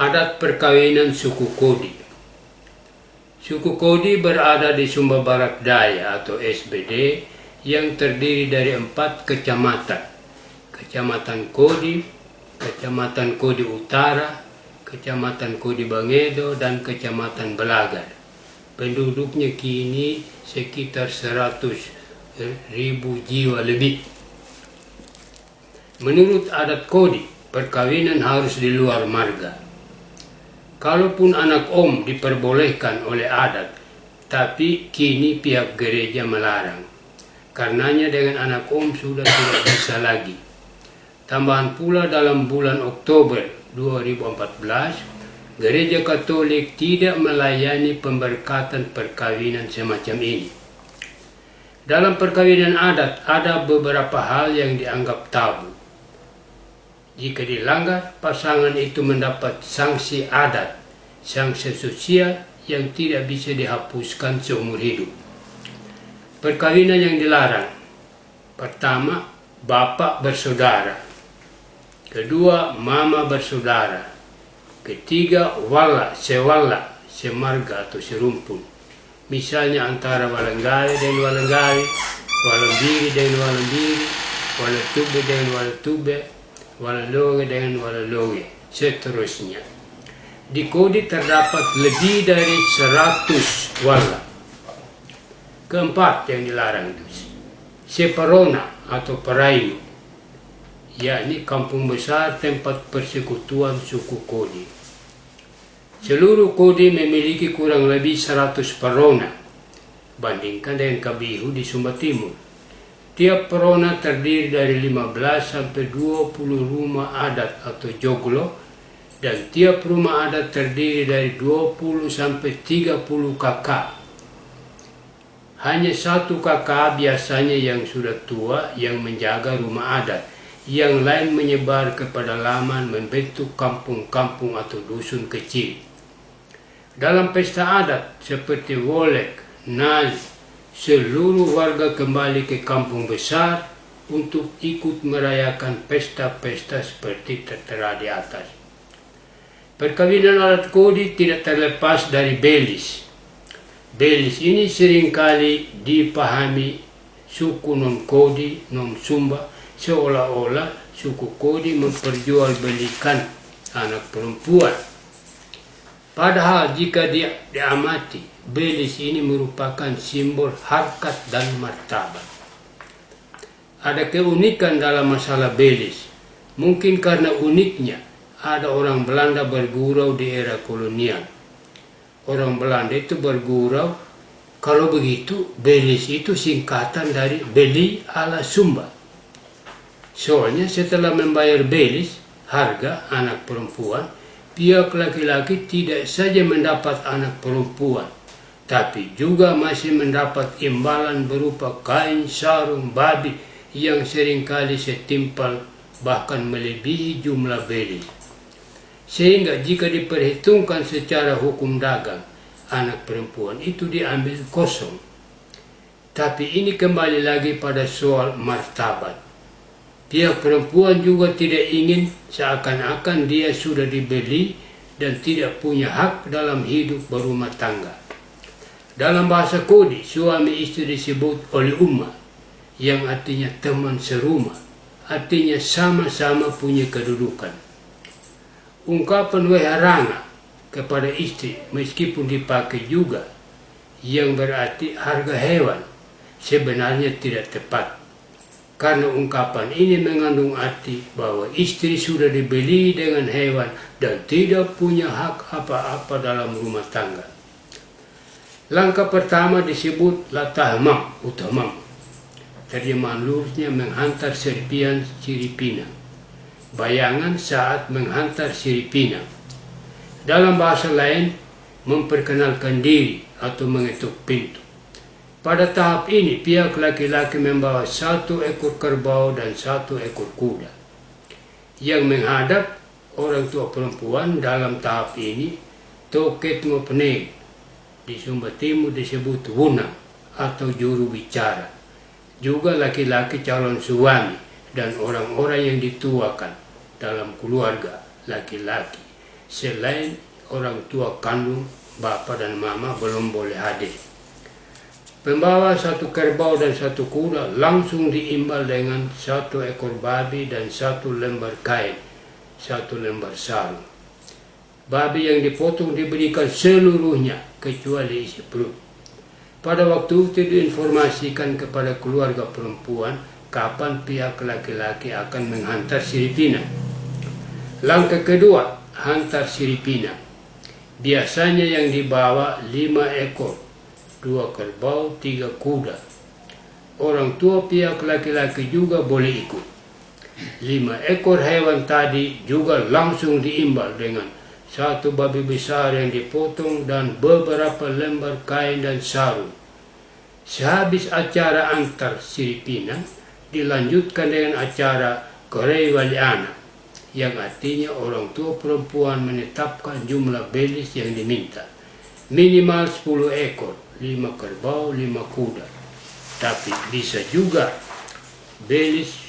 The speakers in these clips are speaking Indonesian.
Adat perkawinan suku Kodi. Suku Kodi berada di Sumba Barat Daya atau SBD yang terdiri dari 4 kecamatan. Kecamatan Kodi, Kecamatan Kodi Utara, Kecamatan Kodi Bangedo, dan Kecamatan Belagar. Penduduknya kini sekitar 100.000 jiwa lebih. Menurut adat Kodi, perkawinan harus di luar marga. Kalaupun anak om diperbolehkan oleh adat, tapi kini pihak gereja melarang. Karenanya dengan anak om sudah tidak bisa lagi. Tambahan pula dalam bulan Oktober 2014, Gereja Katolik tidak melayani pemberkatan perkawinan semacam ini. Dalam perkawinan adat ada beberapa hal yang dianggap tabu. Jika dilanggar, pasangan itu mendapat sanksi adat, sanksi sosial yang tidak bisa dihapuskan seumur hidup. Perkawinan yang dilarang. Pertama, bapak bersaudara. Kedua, mama bersaudara. Ketiga, wala, semarga atau serumpun. Misalnya antara walenggawi dan walenggawi, walembiri dan walembiri, waletube dan waletube, walaloge dengan walaloge, seterusnya. Di Kodi terdapat lebih dari 100 wala. Keempat yang dilarang itu separona atau parainu, yakni kampung besar tempat persekutuan suku Kodi. Seluruh Kodi memiliki kurang lebih 100 parona, bandingkan dengan Kabihu di Sumba Timur. Tiap parona terdiri dari 15 sampai 20 rumah adat atau joglo, dan tiap rumah adat terdiri dari 20 sampai 30 kakak. Hanya satu kakak biasanya yang sudah tua yang menjaga rumah adat, yang lain menyebar ke pedalaman membentuk kampung-kampung atau dusun kecil. Dalam pesta adat seperti Wolek, Naz, seluruh warga kembali ke kampung besar untuk ikut merayakan pesta-pesta seperti tertera di atas. Perkawinan adat Kodi tidak terlepas dari belis. Belis ini seringkali dipahami suku non-Kodi, non-Sumba, seolah-olah suku Kodi memperjualbelikan anak perempuan. Padahal jika diamati, belis ini merupakan simbol harkat dan martabat. Ada keunikan dalam masalah belis. Mungkin karena uniknya, ada orang Belanda bergurau di era kolonial. Orang Belanda itu bergurau, kalau begitu belis itu singkatan dari beli ala Sumba. Soalnya setelah membayar belis, harga anak perempuan, pihak laki-laki tidak saja mendapat anak perempuan, tapi juga masih mendapat imbalan berupa kain, sarung, babi yang seringkali setimpal bahkan melebihi jumlah belis. Sehingga jika diperhitungkan secara hukum dagang, anak perempuan itu diambil kosong. Tapi ini kembali lagi pada soal martabat. Pihak perempuan juga tidak ingin seakan-akan dia sudah dibeli dan tidak punya hak dalam hidup berumah tangga. Dalam bahasa Kodi, suami istri disebut oleh umma, yang artinya teman serumah, artinya sama-sama punya kedudukan. Ungkapan weharanga kepada istri meskipun dipakai juga, yang berarti harga hewan, sebenarnya tidak tepat. Karena ungkapan ini mengandung arti bahwa istri sudah dibeli dengan hewan dan tidak punya hak apa-apa dalam rumah tangga. Langkah pertama disebut latahmam, utamam. Terjemahan lurusnya menghantar serpian siripina. Bayangan saat menghantar siripina. Dalam bahasa lain, memperkenalkan diri atau mengetuk pintu. Pada tahap ini, pihak laki-laki membawa 1 ekor kerbau dan 1 ekor kuda. Yang menghadap orang tua perempuan dalam tahap ini, toket ngopneg. Di Sumba Timur disebut wunang atau juru bicara. Juga laki-laki calon suami dan orang-orang yang dituakan dalam keluarga laki-laki, selain orang tua kandung, bapak dan mama belum boleh hadir. Pembawa satu kerbau dan satu kuda langsung diimbal dengan satu ekor babi dan satu lembar kain, satu lembar sarung. Babi yang dipotong diberikan seluruhnya kecuali isi perut. Pada waktu itu diinformasikan kepada keluarga perempuan kapan pihak laki-laki akan menghantar siripina. Langkah kedua, hantar siripina. Biasanya yang dibawa 5 ekor, 2 kerbau, 3 kuda. Orang tua pihak laki-laki juga boleh ikut. 5 ekor hewan tadi juga langsung diimbal dengan satu babi besar yang dipotong dan beberapa lembar kain dan sarung. Sehabis acara antar siripina, dilanjutkan dengan acara Korei Waliana, yang artinya orang tua perempuan menetapkan jumlah belis yang diminta. Minimal 10 ekor, 5 kerbau, 5 kuda. Tapi bisa juga belis,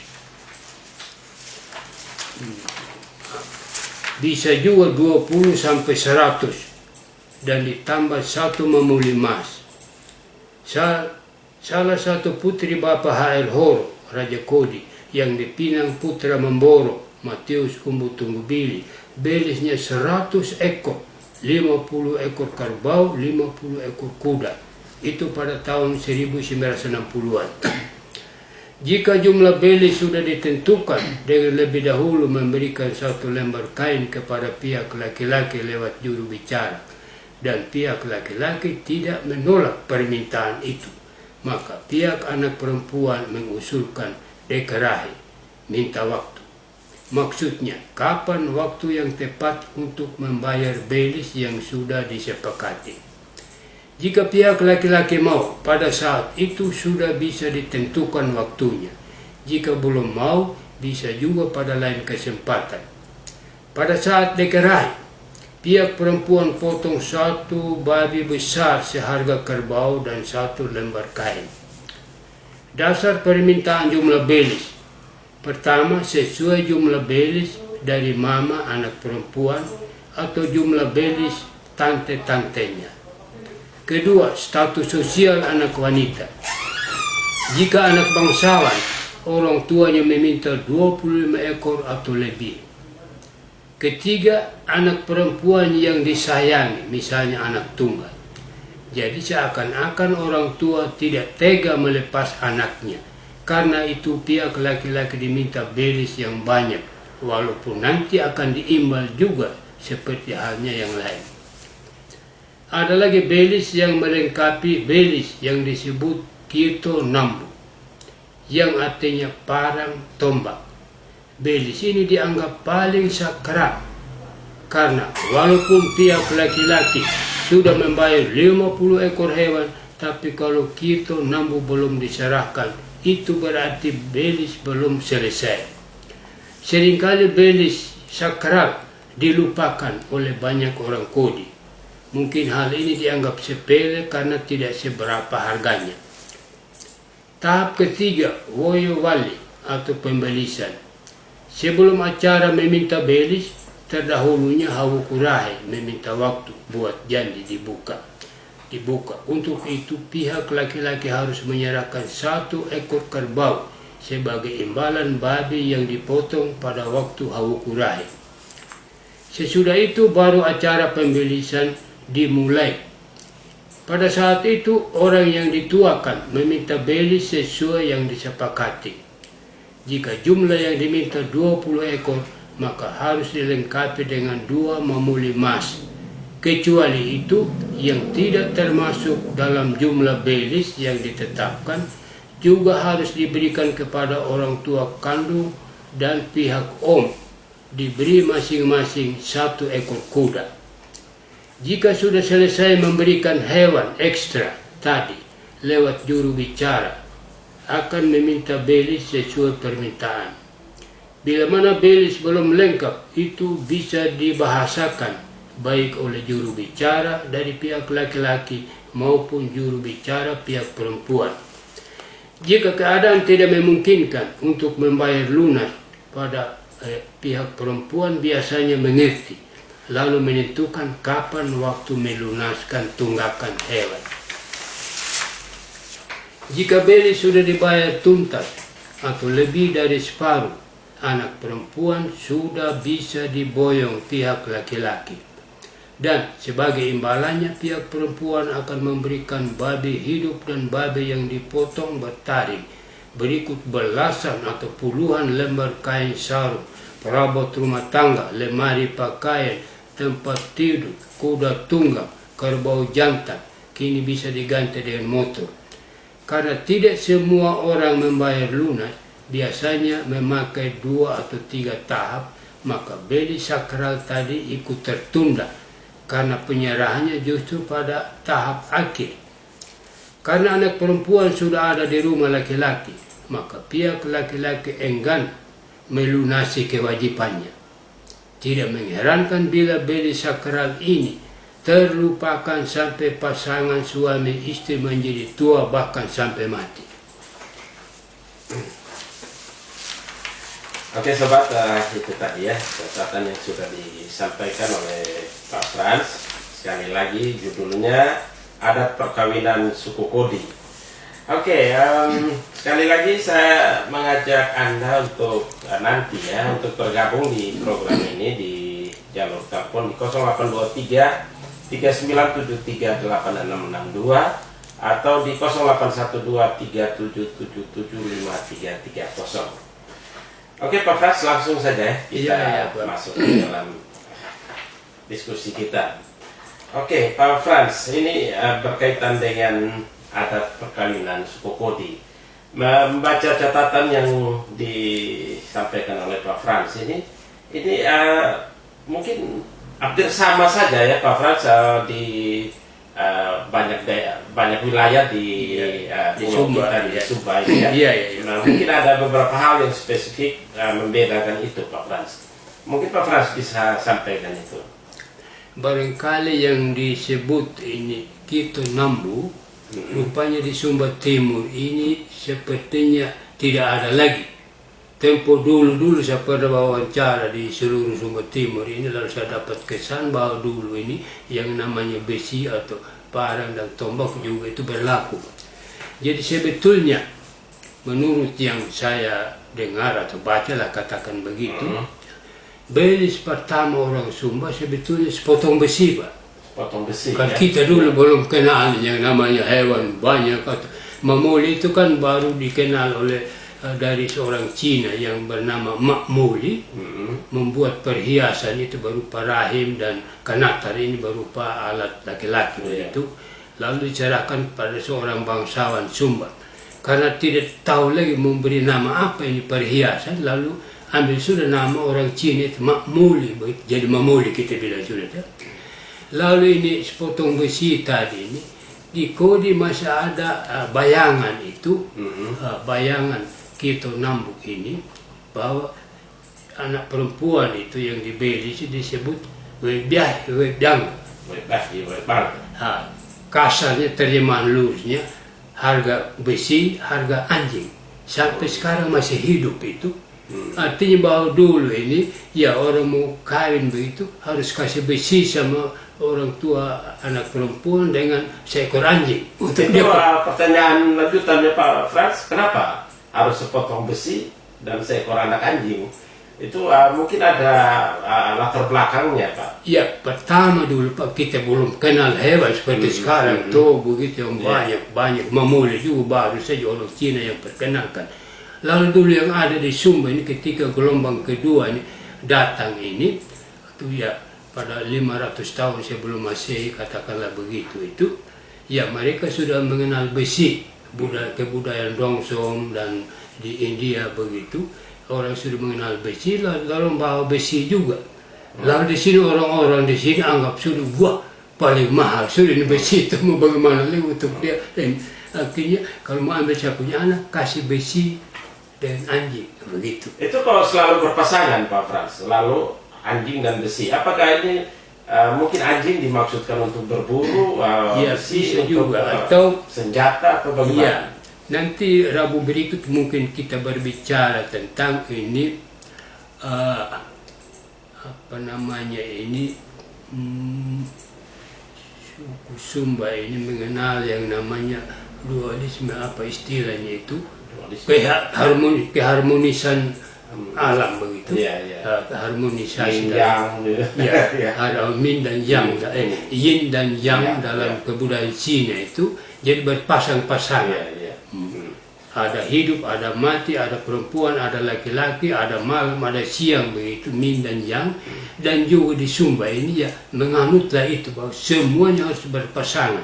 bisa juga 20 sampai 100 dan ditambah 1 memuli emas. Salah satu putri Bapak H.R. Horo, Raja Kodi, yang dipinang putra Memboro, Matius Kumbutungbili, belisnya 100 ekor, 50 ekor kerbau, 50 ekor kuda. Itu pada tahun 1960-an. Jika jumlah belis sudah ditentukan dengan lebih dahulu memberikan satu lembar kain kepada pihak laki-laki lewat juru bicara dan pihak laki-laki tidak menolak permintaan itu, maka pihak anak perempuan mengusulkan dekerahi, minta waktu. Maksudnya, kapan waktu yang tepat untuk membayar belis yang sudah disepakati. Jika pihak laki-laki mau, pada saat itu sudah bisa ditentukan waktunya. Jika belum mau, bisa juga pada lain kesempatan. Pada saat dekerahi, pihak perempuan potong satu babi besar seharga kerbau dan satu lembar kain. Dasar permintaan jumlah belis. Pertama, sesuai jumlah belis dari mama anak perempuan atau jumlah belis tante-tantenya. Kedua, status sosial anak wanita. Jika anak bangsawan, orang tuanya meminta 25 ekor atau lebih. Ketiga, anak perempuan yang disayangi, misalnya anak tunggal. Jadi seakan-akan orang tua tidak tega melepas anaknya. Karena itu pihak laki-laki diminta belis yang banyak, walaupun nanti akan diimbal juga seperti halnya yang lain. Ada lagi belis yang melengkapi belis yang disebut Kirto Nambu, yang artinya parang tombak. Belis ini dianggap paling sakral, karena walaupun pihak laki-laki sudah membayar 50 ekor hewan, tapi kalau Kirto Nambu belum diserahkan, itu berarti belis belum selesai. Seringkali belis sakral dilupakan oleh banyak orang Kodi. Mungkin hal ini dianggap sepele karena tidak seberapa harganya. Tahap ketiga, woyo wali atau pembelisan. Sebelum acara meminta belis, terdahulunya hawukurahi meminta waktu buat janji dibuka. Untuk itu pihak laki-laki harus menyerahkan satu ekor kerbau sebagai imbalan babi yang dipotong pada waktu hawukurahi. Sesudah itu baru acara pembelisan dimulai. Pada saat itu orang yang dituakan meminta belis sesuai yang disepakati. Jika jumlah yang diminta 20 ekor, maka harus dilengkapi dengan 2 mamuli emas. Kecuali itu yang tidak termasuk dalam jumlah belis yang ditetapkan juga harus diberikan kepada orang tua kandung dan pihak om, diberi masing-masing 1 ekor kuda. Jika sudah selesai memberikan hewan ekstra tadi lewat juru bicara, akan meminta belis sesuai permintaan. Bila mana belis belum lengkap, itu bisa dibahasakan baik oleh juru bicara dari pihak laki-laki maupun juru bicara pihak perempuan. Jika keadaan tidak memungkinkan untuk membayar lunas, pada pihak perempuan biasanya mengerti lalu menentukan kapan waktu melunaskan tunggakan hewan. Jika beli sudah dibayar tuntas atau lebih dari separuh, anak perempuan sudah bisa diboyong pihak laki-laki. Dan sebagai imbalannya pihak perempuan akan memberikan babi hidup dan babi yang dipotong bertaring, berikut belasan atau puluhan lembar kain sarung, perabot rumah tangga, lemari pakaian, tempat tidur, kuda tunggang, kerbau jantan, kini bisa diganti dengan motor. Karena tidak semua orang membayar lunas, biasanya memakai 2 atau 3 tahap, maka beli sakral tadi ikut tertunda, karena penyerahannya justru pada tahap akhir. Karena anak perempuan sudah ada di rumah laki-laki, maka pihak laki-laki enggan melunasi kewajibannya. Tidak mengherankan bila beli sakral ini terlupakan sampai pasangan suami istri menjadi tua bahkan sampai mati. Oke sobat, itu tadi ya catatan yang sudah disampaikan oleh Pak Frans. Sekali lagi judulnya Adat Perkawinan Suku Kodi. Oke, sekali lagi saya mengajak Anda untuk nanti ya untuk bergabung di program ini di jalur telepon di 0823 39738662 atau di 0812 37775330. Oke Pak Frans, langsung saja kita masuk ke dalam diskusi kita. Oke Pak Frans, ini berkaitan dengan adat perkawinan suku Kodi. Membaca catatan yang disampaikan oleh Pak Frans ini mungkin hampir sama saja ya Pak Frans di banyak wilayah di Sumba, di Sumba ya. Nah, mungkin ada beberapa hal yang spesifik membedakan itu Pak Frans. Mungkin Pak Frans bisa sampaikan itu. Barangkali yang disebut ini Kito Nambu, rupanya di Sumba Timur ini sepertinya tidak ada lagi. Tempo dulu saya pernah wawancara di seluruh Sumba Timur ini, lalu saya dapat kesan bahwa dulu ini yang namanya besi atau parang dan tombak juga itu berlaku. Jadi sebetulnya menurut yang saya dengar atau bacalah katakan begitu, belis pertama orang Sumba sebetulnya sepotong besi Pak. Potong besi Kan ya? kita dulu belum kenal yang namanya hewan banyak. Mamuli itu kan baru dikenal oleh dari seorang Cina yang bernama Mak Muli, membuat perhiasan itu berupa rahim dan kanatar ini berupa alat laki-laki begitu. Lalu dicerahkan pada seorang bangsawan Sumba. Karena tidak tahu lagi memberi nama apa ini perhiasan, lalu ambil sudah nama orang Cina itu Mak Muli, jadi Mamuli kita bilang sudah. Lalu ini sepotong besi tadi ini di Kodi masih ada bayangan itu, bayangan Kito Nambuk ini, bahwa anak perempuan itu yang dibeli itu disebut webiah, webdang. Kasarnya terjemahan lulusnya harga besi, harga anjing. Sampai sekarang masih hidup itu. Artinya bahwa dulu ini ya orang mau kawin begitu harus kasih besi sama orang tua anak perempuan dengan seekor anjing. Untuk itu pertanyaan lanjutannya Pak Frans, kenapa harus sepotong besi dan seekor anak anjing? Itu mungkin ada latar belakangnya Pak. Ya pertama dulu Pak, kita belum kenal hewan seperti sekarang tuh begitu yang banyak Mamuli juga baru saja orang Cina yang perkenalkan. Lalu dulu yang ada di Sumba ini ketika gelombang kedua ini datang ini, itu ya pada 500 tahun sebelum Masehi katakanlah begitu itu, ya mereka sudah mengenal besi, kebudayaan Dongsong dan di India begitu, orang sudah mengenal besi, lalu bawa besi juga. Lalu di sini orang-orang di sini anggap sudah wah paling mahal sudah ini besi itu, mau bagaimana lagi untuk dia. Dan akhirnya kalau mau ambil saya punya anak kasih besi dan anjing begitu. Itu kalau selalu berpasangan Pak Frans, selalu anjing dan besi. Apakah ini mungkin anjing dimaksudkan untuk berburu, besi untuk juga atau senjata atau bagaimana? Ya, nanti Rabu berikut mungkin kita berbicara tentang ini apa namanya ini Suku Sumba ini mengenal yang namanya dualisme, apa istilahnya itu, keharmonisan alam begitu. Keharmonisasi ada Min dan Yang, Yin dan Yang dalam kebudayaan Cina itu jadi berpasang-pasangan. Ada hidup, ada mati, ada perempuan, ada laki-laki, ada malam, ada siang begitu, Min dan Yang. Dan juga di Sumba ini ya menganutlah itu bahwa semuanya harus berpasangan.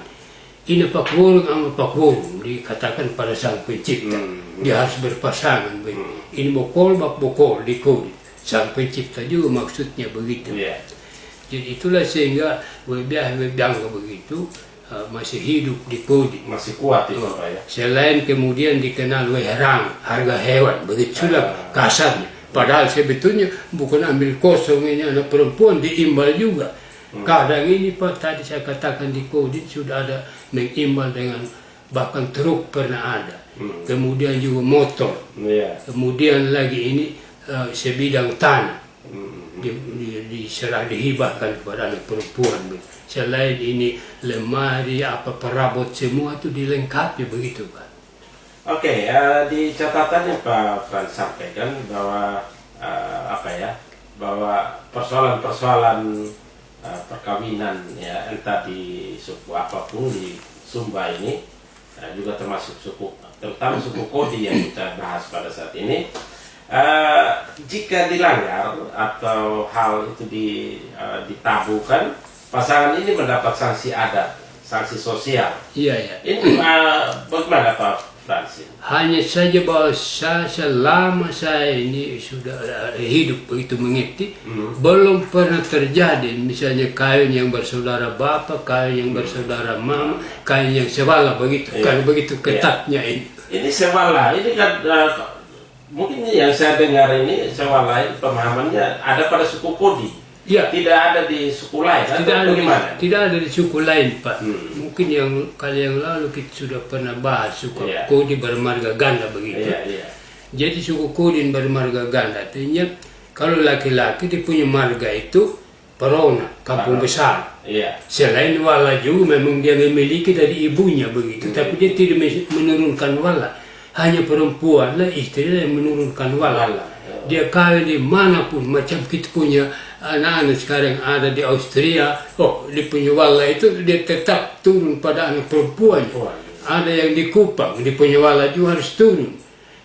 Ini Pakurung sama Pakurung dikatakan pada Sang Pencipta. Dia harus berpasangan begitu. Ini bokol bak bokol di kodi. Sang Pencipta juga maksudnya begitu. Jadi itulah sehingga Webiang begitu. Masih hidup di kodi, masih kuat itu Pak ya. Selain kemudian dikenal weherang, harga hewan, begitulah kasarnya. Padahal sebetulnya bukan ambil kosong, ini anak perempuan diimbal juga. Kadang ini Pak, tadi saya katakan di kodi sudah ada mengimbal dengan bahkan truk pernah ada. Kemudian juga motor. Kemudian lagi ini sebidang tanah diserah dihibahkan kepada anak perempuan. Selain ini lemari, apa perabot semua itu dilengkapi begitu Pak. Oke, di catatan yang Pak Frans sampaikan bahwa bahwa persoalan-persoalan perkawinan ya entah di suku apapun di Sumba ini juga termasuk terutama suku Kodi yang kita bahas pada saat ini. Jika dilanggar atau hal itu ditabukan, pasangan ini mendapat sanksi adat, sanksi sosial. Ini bagaimana Pak Frans? Hanya saja bahwa selama saya ini sudah hidup begitu mengerti, belum pernah terjadi misalnya kawin yang bersaudara bapak, kawin yang bersaudara mama, kawin yang sewala begitu. Kalau begitu ketatnya ini. Ini sewala, ini kan mungkin yang saya dengar ini sewala pemahamannya ada pada suku Kodi. Tidak ada di suku lain. Tidak ada di suku lain Pak. Mungkin yang kali yang lalu kita sudah pernah bahas suku Kodi bermarga ganda begitu. Jadi suku Kodi bermarga ganda artinya kalau laki-laki dia punya marga itu Perona, kampung besar. Selain wala juga memang dia memiliki dari ibunya begitu, tapi dia tidak menurunkan wala. Hanya perempuan lah istri yang menurunkan wala. Dia kawin di manapun, macam kita punya anak-anak sekarang ada di Austria, dia punya wala itu dia tetap turun pada anak perempuan. Ada yang di Kupang, dia punya wala juga harus turun.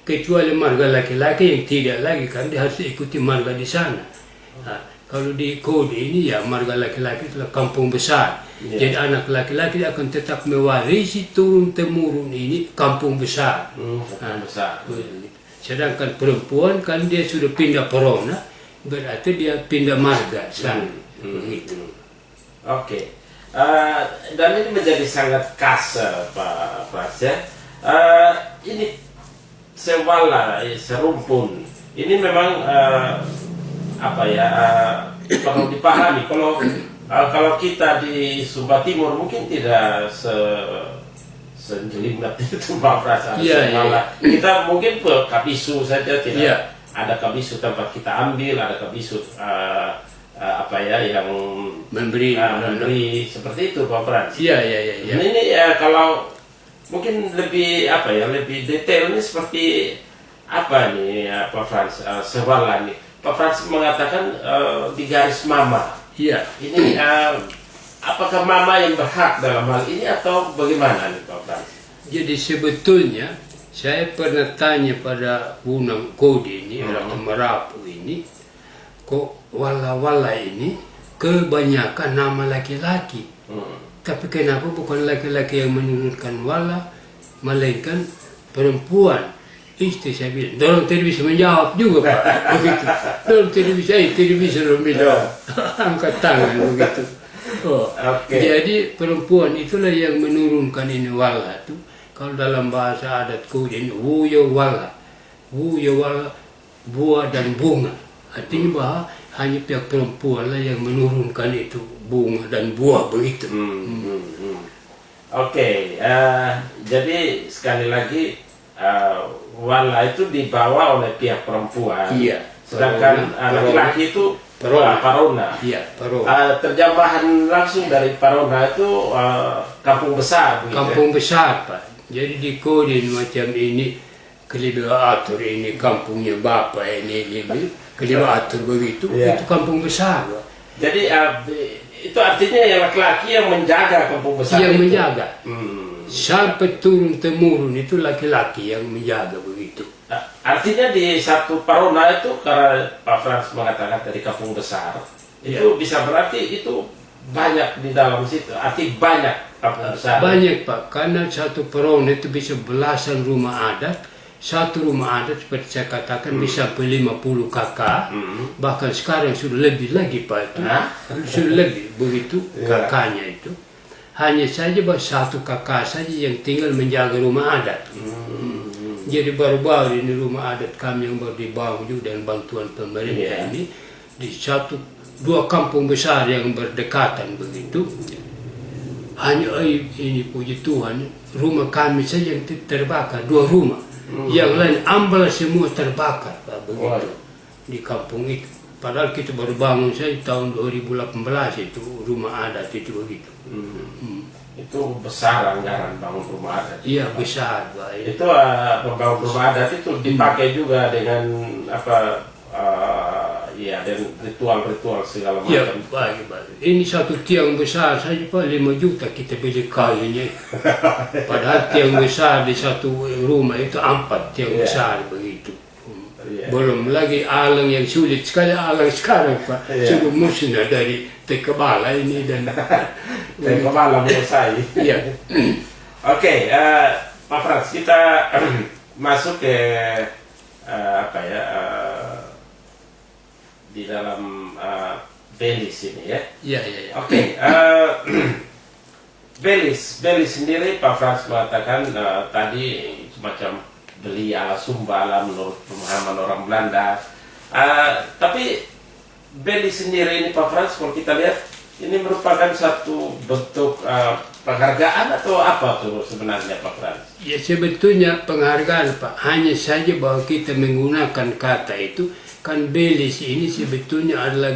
Kecuali marga laki-laki yang tidak lagi, kan dia harus ikuti marga di sana. Kalau di Kodi ini ya marga laki-laki itulah kampung besar. Jadi anak laki-laki akan tetap mewarisi turun-temurun ini kampung besar. Sedangkan perempuan kan dia sudah pindah Perona, berarti dia pindah marga sana. Oke. Dan ini menjadi sangat khas Pak Frans ya. Ini sewala, serumpun. Ini memang perlu dipahami. Kalau kita di Sumba Timur mungkin tidak sejelimet itu Pak Frans. Kita mungkin kabisu saja, tidak ada kabisu tempat kita ambil, ada kabisu yang memberi seperti itu Pak Frans. Ini kalau mungkin lebih lebih detail ini seperti apa nih Pak Frans sewala nih. Pak Frans mengatakan di garis mama. Ini apakah mama yang berhak dalam hal ini atau bagaimana nih Pak Frans? Jadi sebetulnya saya pernah tanya pada Unang Kodi ini, orang Merapu ini, kok wala-wala ini kebanyakan nama laki-laki. Tapi kenapa bukan laki-laki yang menurunkan wala, melainkan perempuan? Istri saya bilang, dorong tidak bisa menjawab juga Pak, begitu. Dorong tidak bisa menjawab, angkat tangan begitu. Jadi perempuan itulah yang menurunkan ini wala itu. Kalau dalam bahasa adat Kodi ini wuyo wala, buah dan bunga. Artinya bahwa hanya pihak perempuan lah yang menurunkan itu bunga dan buah begitu. Jadi sekali lagi wala itu dibawa oleh pihak perempuan, sedangkan laki-laki itu Parona. Parona. Iya, Parona. Terjemahan langsung dari Parona itu kampung besar. Begitu, Kampung besar, Pak. Jadi di Kodin macam ini, kelima atur ini kampungnya Bapak ini kelima atur begitu, Iya. itu kampung besar, Pak. Jadi itu artinya yang laki-laki yang menjaga kampung besar Yang itu. menjaga. Hmm. Sampai turun temurun itu laki-laki yang menjaga begitu. Artinya di satu Parona itu, karena Pak Frans mengatakan dari kampung besar, itu bisa berarti itu banyak di dalam situ. Arti banyak kampung besar. Banyak, Pak, karena satu Parona itu bisa belasan rumah adat. Satu rumah adat seperti saya katakan bisa sampai 50 kakak. Bahkan sekarang sudah lebih lagi, Pak, itu. Sudah lebih begitu kakaknya itu. Hanya saja bahwa satu kakak saja yang tinggal menjaga rumah adat. Jadi baru-baru ini rumah adat kami yang baru dibangun juga dengan bantuan pemerintah ini di dua kampung besar yang berdekatan begitu. Hanya ini puji Tuhan, rumah kami saja yang terbakar, 2 rumah. Yang lain amblas semua terbakar, Pak, begitu di kampung itu. Padahal kita baru bangun saja tahun 2018 itu rumah adat itu begitu. Itu besar anggaran bangun rumah adat. Iya, besar, Pak. Itu membangun rumah adat itu dipakai juga dengan dan ritual-ritual segala macam. Iya, baik. Ini satu tiang besar saja, Pak, 5 juta kita beli kayunya. Padahal tiang besar di satu rumah itu 4 tiang besar begitu. Belum lagi alang yang sulit sekali, alang sekarang, Pak. Sudah musnah dari Tekebala ini dan Tekebala selesai. Iya. Oke, Pak Frans, kita masuk ke di dalam Belize ini ya. Iya. Oke, Belize sendiri Pak Frans mengatakan tadi semacam beli ala Sumba ala menurut pemahaman orang Belanda. Tapi Belize sendiri ini Pak Frans, kalau kita lihat ini merupakan satu bentuk penghargaan atau apa tuh sebenarnya Pak Frans? Ya, sebetulnya penghargaan, Pak. Hanya saja bahwa kita menggunakan kata itu, kan Belize ini sebetulnya adalah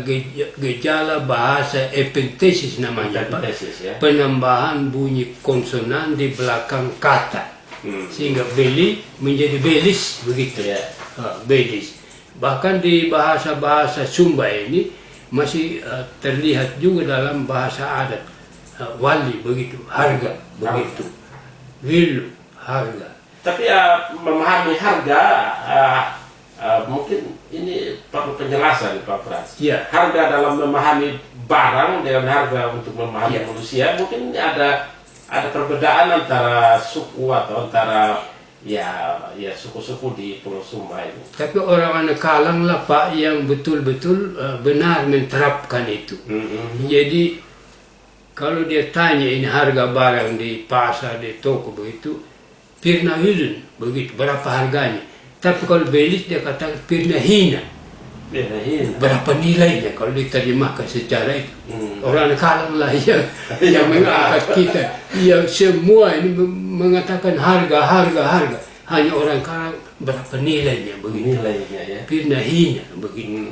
gejala bahasa epenthesis namanya, Pak. Penambahan bunyi konsonan di belakang kata. Sehingga Beli menjadi Belize begitu. Belize. Bahkan di bahasa-bahasa Sumba ini masih terlihat juga dalam bahasa adat. Wali begitu, harga begitu. Wilu, harga. Tapi memahami harga mungkin ini perlu penjelasan Pak Frans. Harga dalam memahami barang dengan harga untuk memahami manusia mungkin ada perbedaan antara suku atau antara suku-suku di Pulau Sumba ini. Tapi orang anak kalang lah, Pak, yang betul-betul benar menerapkan itu. Jadi kalau dia tanya ini harga barang di pasar, di toko begitu, pirna hidun begitu, berapa harganya. Tapi kalau Belize dia katakan pirna hina. Berapa nilainya kalau diterjemahkan secara itu. Orang kalang lah yang mengangkat kita. Yang semua ini mengatakan harga. Hanya orang kalang berapa nilainya begitu. Nilainya ya. Pirna hina begitu.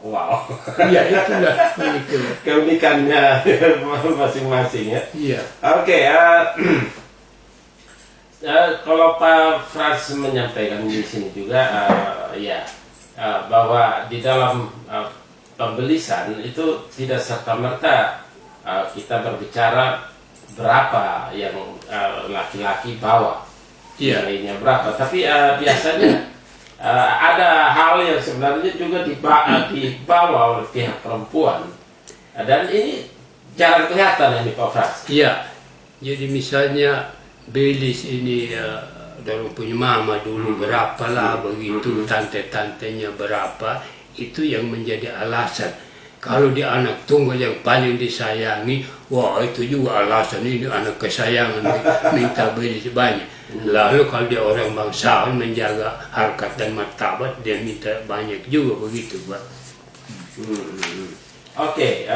Wow. Ya, itulah keunikannya masing-masing ya. Iya. Oke, kalau Pak Frans menyampaikan di sini juga bahwa di dalam pembelisan itu tidak serta-merta kita berbicara berapa yang laki-laki bawa, nilainya berapa, tapi biasanya ada hal yang sebenarnya juga dibawa oleh pihak perempuan, dan ini jarang kelihatan ini Pak Frans. Iya, jadi misalnya Belize ini dalam punya mama dulu berapa lah begitu, tante-tantenya berapa, itu yang menjadi alasan. Kalau dia anak tunggal yang paling disayangi, wah itu juga alasan, ini anak kesayangan, minta Belize banyak. Lalu kalau dia orang bangsawan menjaga harkat dan martabat, dia minta banyak juga begitu, Pak. Oke,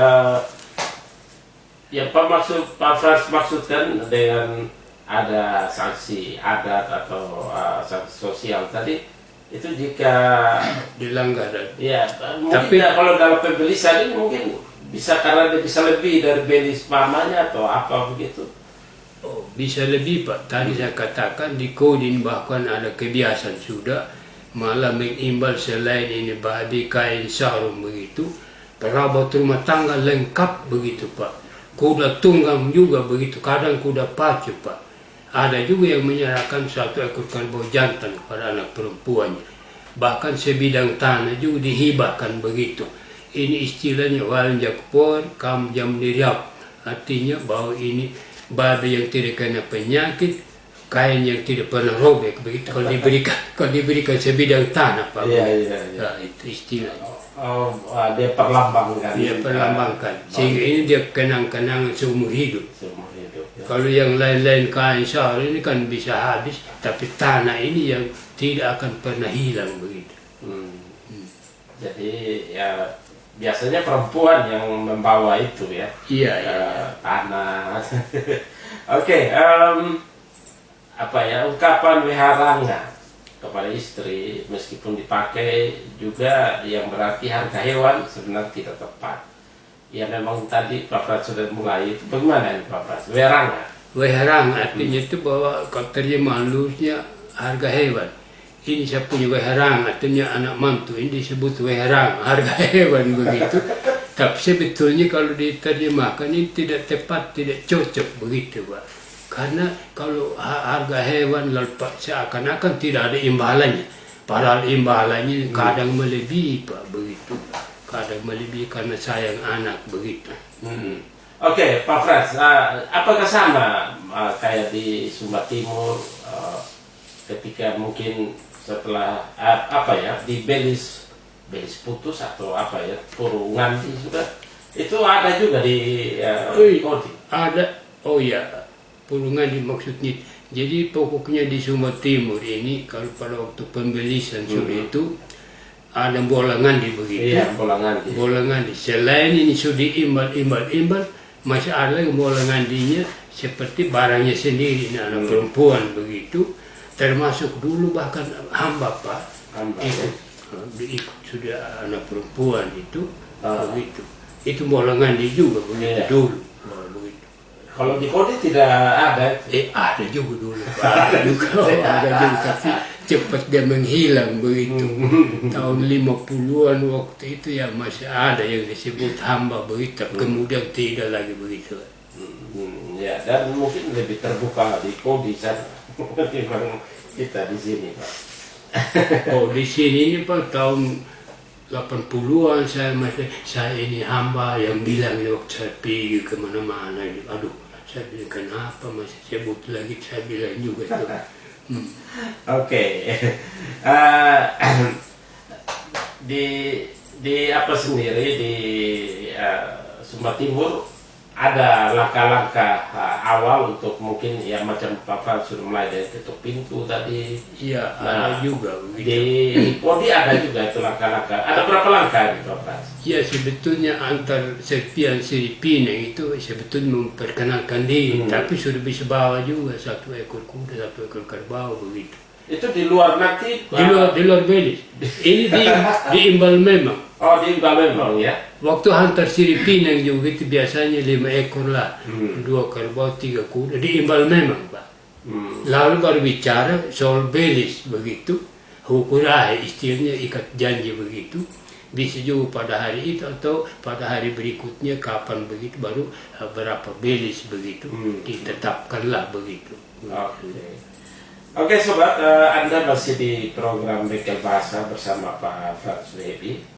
yang Pak Frans maksudkan dengan ada sanksi adat atau sanksi sosial tadi, itu jika dilanggar. ya mungkin kalau dalam pembelisan ini mungkin bisa karena dia bisa lebih dari belis mamanya atau apa begitu. Oh, bisa lebih Pak. Tadi saya katakan di Kodin bahkan ada kebiasaan sudah malah mengimbal selain ini babi, kain, sarung begitu, perabot rumah tangga lengkap begitu Pak. Kuda tunggang juga begitu, kadang kuda pacu Pak. Ada juga yang menyerahkan satu ekor kerbau jantan kepada anak perempuannya. Bahkan sebidang tanah juga dihibahkan begitu. Ini istilahnya walanjakpor kam jam diriap. Artinya bahwa ini babi yang tidak kena penyakit, kain yang tidak pernah robek begitu. Kalau diberikan sebidang tanah Pak. Iya. Nah, itu istilahnya. Oh, dia perlambangkan. Dia perlambangkan. Sehingga ini dia kenang-kenangan seumur hidup. Seumur hidup. Ya. Kalau yang lain-lain kain sarung ini kan bisa habis, tapi tanah ini yang tidak akan pernah hilang begitu. Jadi ya biasanya perempuan yang membawa itu ya. Iya. Tanah. Oke, apa ya, ungkapan weharanga kepada istri meskipun dipakai juga yang berarti harga hewan sebenarnya tidak tepat. Ya memang tadi Pak Pras sudah mulai itu. Bagaimana ini Pak Pras? Weharanga. Weharanga artinya itu bahwa kalau terjemahan lulusnya harga hewan. Ini saya punya weharanga, artinya anak mantu, ini disebut weharanga, harga hewan begitu. Tapi sebetulnya kalau diterjemahkan ini tidak tepat, tidak cocok begitu Pak. Karena kalau harga hewan lalu seakan-akan tidak ada imbalannya. Padahal imbalannya kadang melebihi Pak begitu. Kadang melebihi karena sayang anak begitu. Oke, Pak Pras, apakah sama kayak di Sumba Timur ketika mungkin setelah apa ya di belis putus atau apa ya kurungan juga itu ada juga di Kodin? Ada, oh ya, kurungan maksudnya. Jadi pokoknya di Sumba Timur ini kalau pada waktu pembelisan sore itu ada bolangan di begitu. Iya, bolangan di. Selain ini sudah imbal, masih ada lagi bolangan dinya seperti barangnya sendiri, anak perempuan begitu. Termasuk dulu bahkan hamba Pak, ikut sudah anak perempuan itu begitu. Itu bolangan di juga begitu dulu. Begitu. Kalau di Kodin tidak ada? Ada juga dulu Pak. Ada juga, tapi cepat dia menghilang begitu. Tahun 50-an waktu itu ya masih ada yang disebut hamba begitu, kemudian tidak lagi begitu. Ya, dan mungkin lebih terbuka di Kodin sana ketimbang kita di sini Pak. Oh, di sini ini Pak tahun 80-an saya ini hamba yang bilang waktu saya pergi kemana-mana, aduh saya bilang kenapa masih sebut lagi, saya bilang juga itu. Oke. Di apa sendiri di Sumba Timur ada langkah-langkah awal untuk mungkin ya macam Pak Fran sudah mulai dari tutup pintu tadi. Iya, ada juga begitu. Di Kodi ada juga itu langkah-langkah. Ada berapa langkah di Pak Fran? Ya sebetulnya antar serpian Pinang itu sebetulnya memperkenalkan diri, tapi sudah bisa bawa juga satu ekor kuda, satu ekor kerbau begitu. Itu di luar nanti? Di luar belis. Ini di imbal memang. Oh, di imbal memang ya? Waktu hantar Pinang juga itu biasanya 5 ekor lah. 2 kerbau, 3 kuda. Di imbal memang Pak. Lalu baru bicara soal belis begitu. Hukurah istilahnya ikat janji begitu. Bisa juga pada hari itu atau pada hari berikutnya kapan begitu baru berapa belis begitu. Ditetapkanlah begitu. Oke sobat, Anda masih di program Bengkel Bahasa bersama Pak Frans Suhebi.